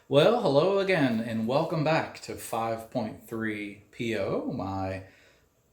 Well, hello again, and welcome back to 5.3 PO, my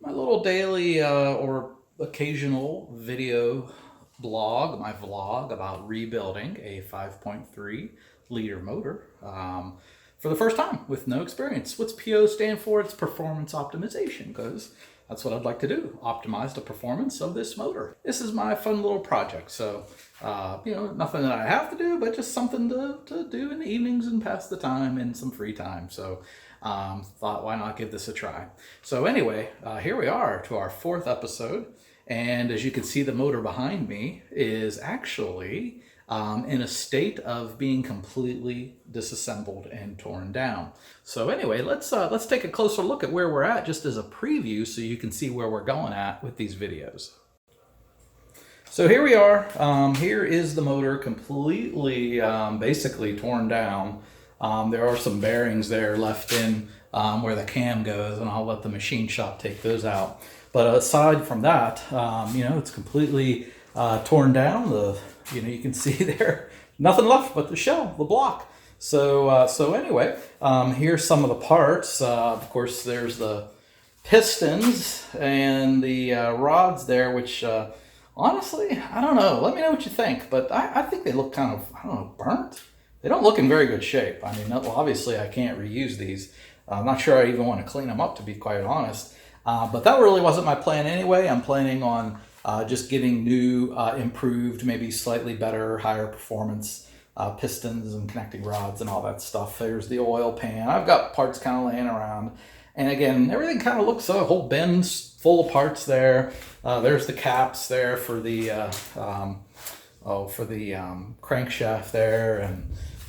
little daily or occasional video blog, my vlog about rebuilding a 5.3 liter motor for the first time with no experience. What's PO stand for? It's performance optimization, because that's what I'd like to do, optimize the performance of this motor. This is my fun little project, so nothing that I have to do, but just something to do in the evenings and pass the time and some free time. So thought, why not give this a try? So anyway, here we are to our fourth episode. And as you can see, the motor behind me is actually in a state of being completely disassembled and torn down. So anyway, let's take a closer look at where we're at just as a preview so you can see where we're going at with these videos. So here we are. Here is the motor completely, basically torn down. There are some bearings there left in where the cam goes, and I'll let the machine shop take those out. But aside from that, it's completely torn down. You can see there, nothing left but the shell, the block. So anyway, here's some of the parts. Of course, there's the pistons and the rods there, which honestly, I don't know. Let me know what you think. But I think they look kind of, I don't know, burnt. They don't look in very good shape. I mean, obviously I can't reuse these. I'm not sure I even want to clean them up, to be quite honest. But that really wasn't my plan anyway. I'm planning on just getting new, improved, maybe slightly better, higher performance pistons and connecting rods and all that stuff. There's the oil pan. I've got parts kind of laying around. And again, everything kind of looks a whole bin's full of parts there. There's the caps there for the crankshaft there,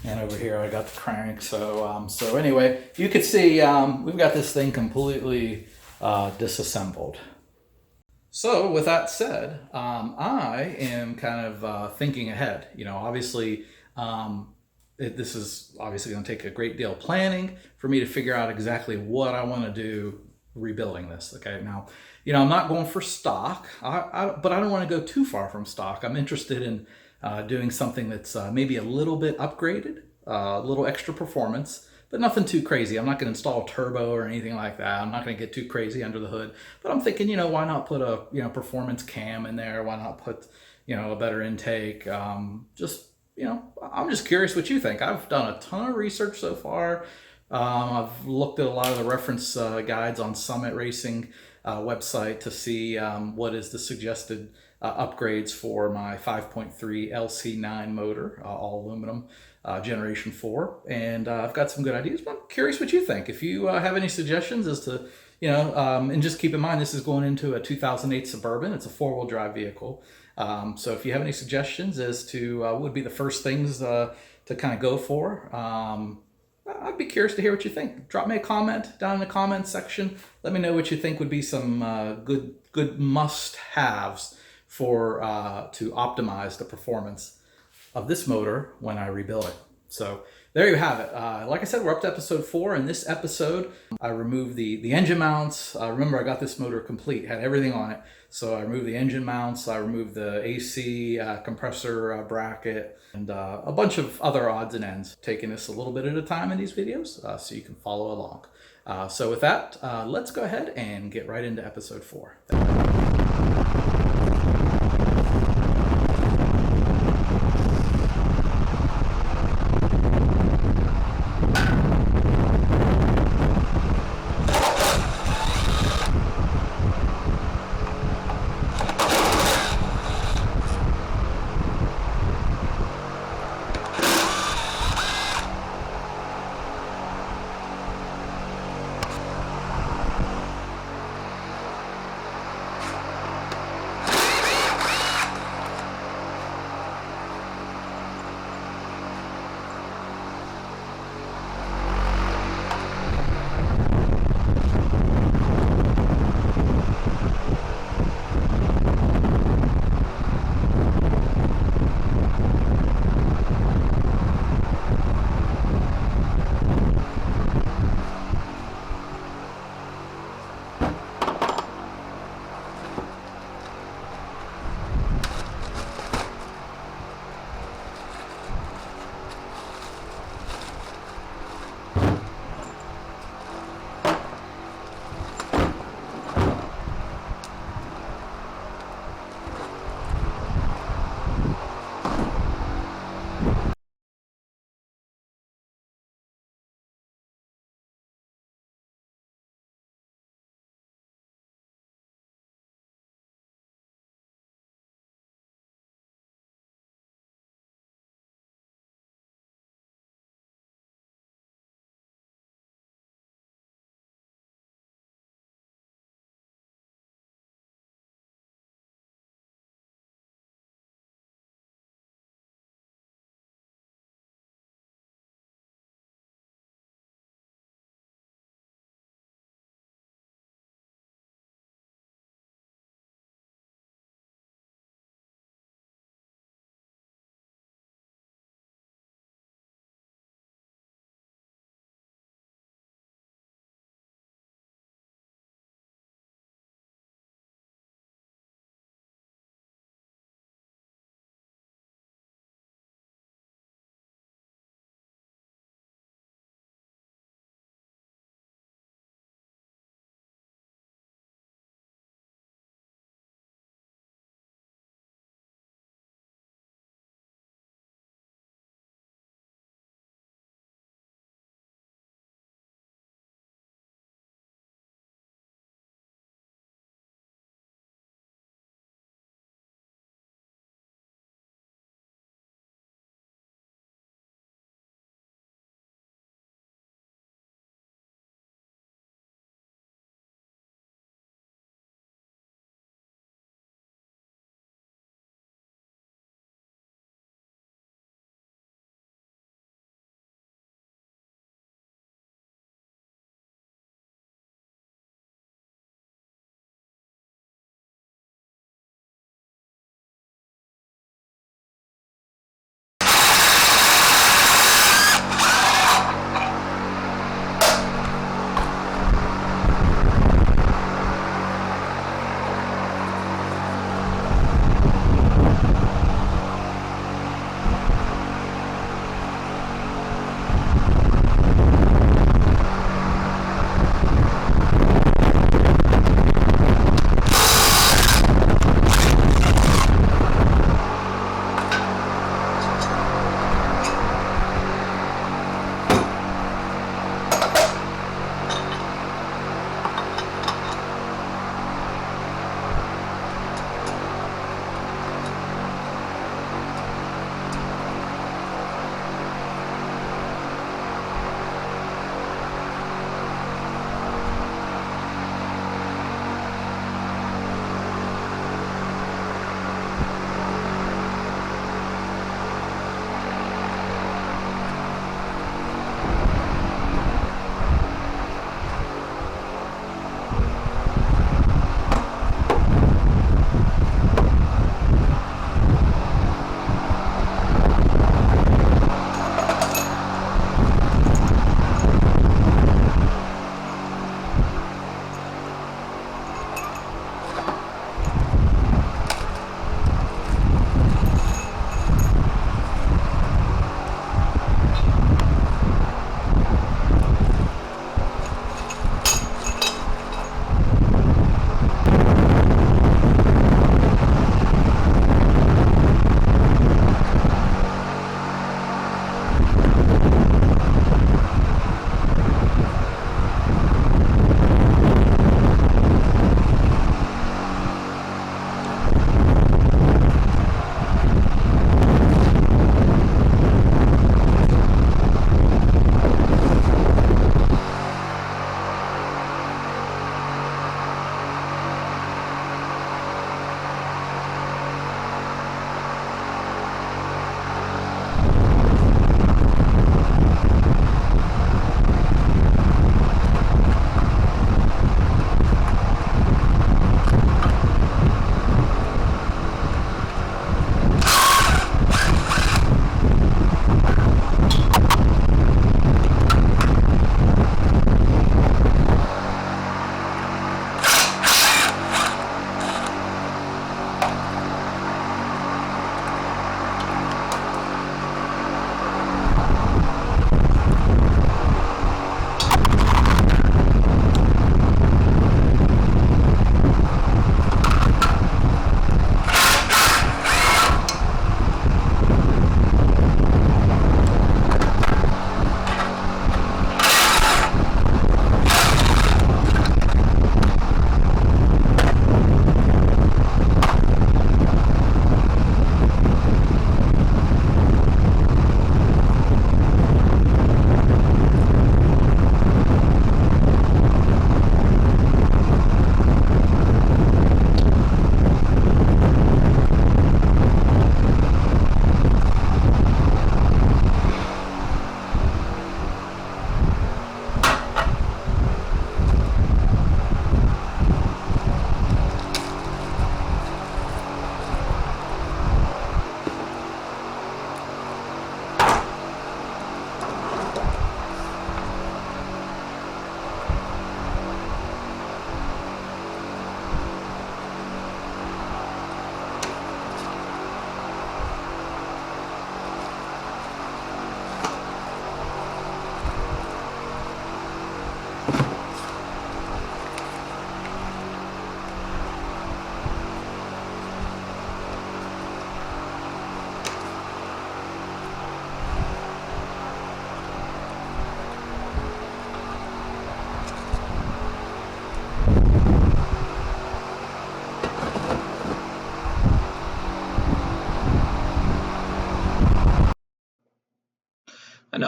and over here I got the crank. So anyway, you can see we've got this thing completely disassembled. So with that said, I am kind of thinking ahead. Obviously, this is obviously going to take a great deal of planning for me to figure out exactly what I want to do rebuilding this. Okay, now, I'm not going for stock, but I don't want to go too far from stock. I'm interested in doing something that's maybe a little bit upgraded, a little extra performance, but nothing too crazy. I'm not going to install turbo or anything like that. I'm not going to get too crazy under the hood. But I'm thinking, why not put a performance cam in there? Why not put a better intake? I'm just curious what you think. I've done a ton of research so far. I've looked at a lot of the reference guides on Summit Racing website to see what is the suggested upgrades for my 5.3 LC9 motor, all aluminum, Generation 4. And I've got some good ideas, but I'm curious what you think. If you have any suggestions as to, and just keep in mind, this is going into a 2008 Suburban. It's a four-wheel drive vehicle. So if you have any suggestions as to what would be the first things to kind of go for, I'd be curious to hear what you think. Drop me a comment down in the comments section. Let me know what you think would be some good must-haves for to optimize the performance of this motor when I rebuild it. So there you have it. Like I said, we're up to episode 4. In this episode, I removed the engine mounts. Remember, I got this motor complete, had everything on it. So I removed the engine mounts, I removed the AC compressor bracket, and a bunch of other odds and ends. Taking this a little bit at a time in these videos so you can follow along. So with that, let's go ahead and get right into episode 4.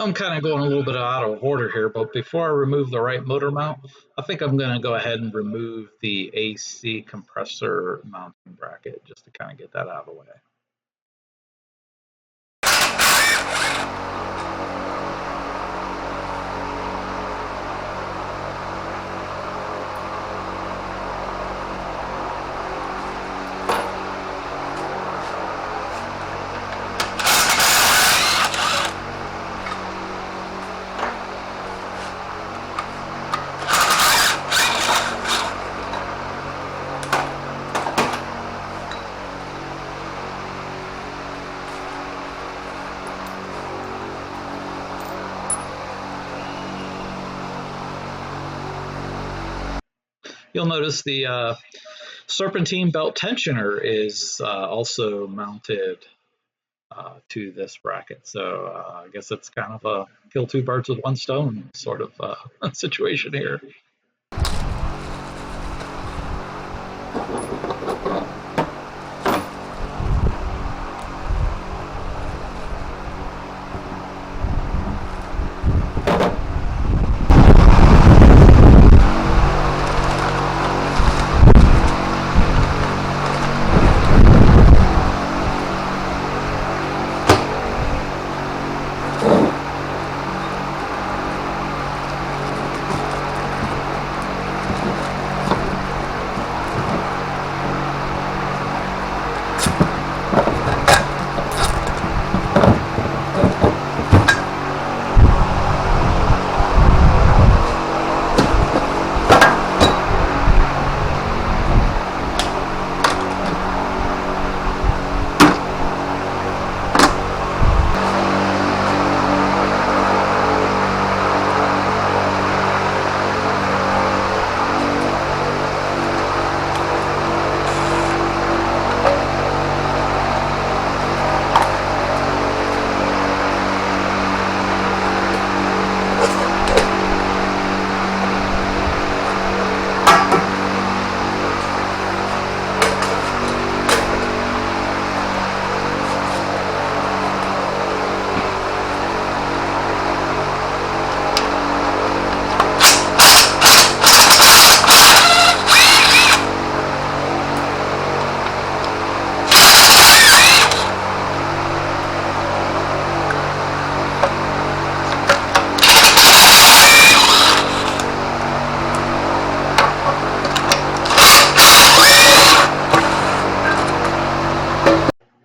I'm kind of going a little bit out of order here, but before I remove the right motor mount, I think I'm going to go ahead and remove the AC compressor mounting bracket just to kind of get that out of the way. You'll notice the serpentine belt tensioner is also mounted to this bracket. So I guess it's kind of a kill two birds with one stone sort of situation here.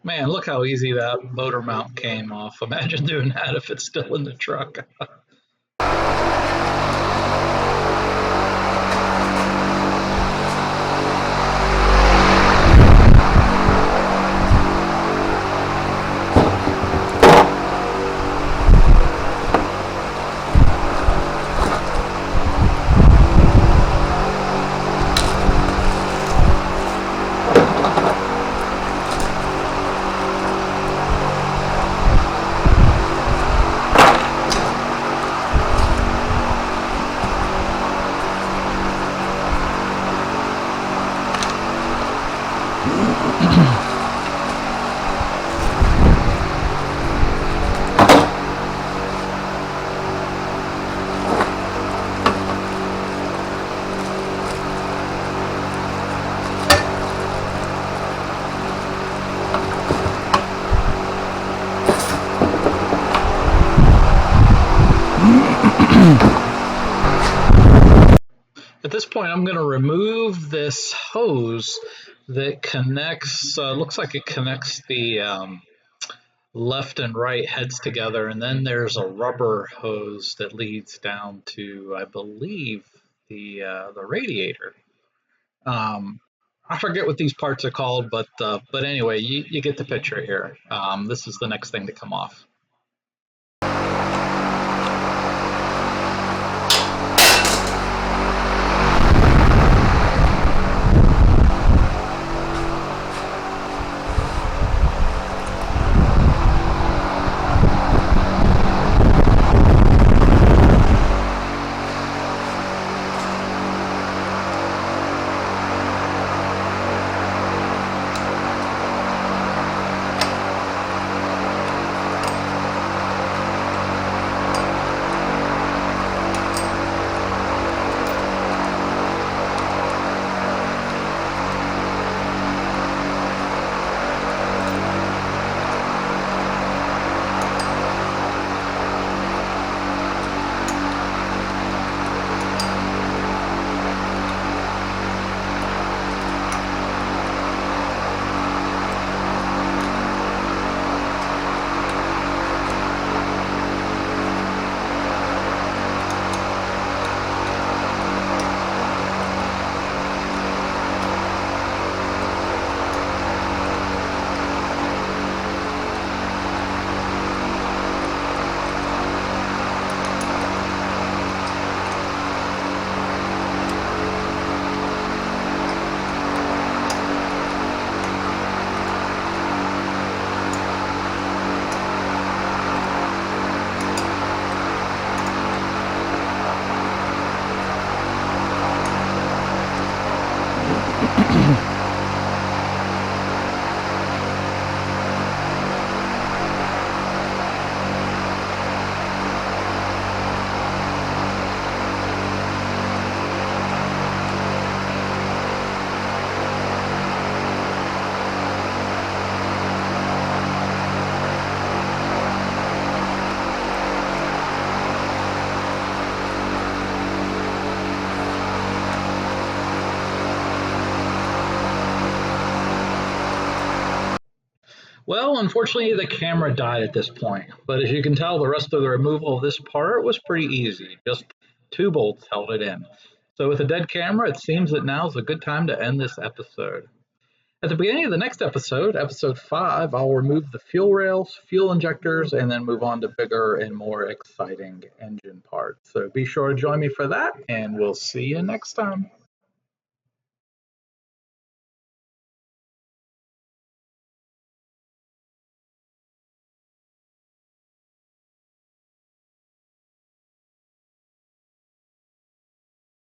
Man, look how easy that motor mount came off. Imagine doing that if it's still in the truck. At this point, I'm going to remove this hose that connects, looks like it connects the left and right heads together, and then there's a rubber hose that leads down to, I believe, the radiator. I forget what these parts are called, but anyway, you get the picture here. This is the next thing to come off. Well, unfortunately, the camera died at this point, but as you can tell, the rest of the removal of this part was pretty easy. Just 2 bolts held it in. So with a dead camera, it seems that now is a good time to end this episode. At the beginning of the next episode, episode 5, I'll remove the fuel rails, fuel injectors, and then move on to bigger and more exciting engine parts. So be sure to join me for that, and we'll see you next time.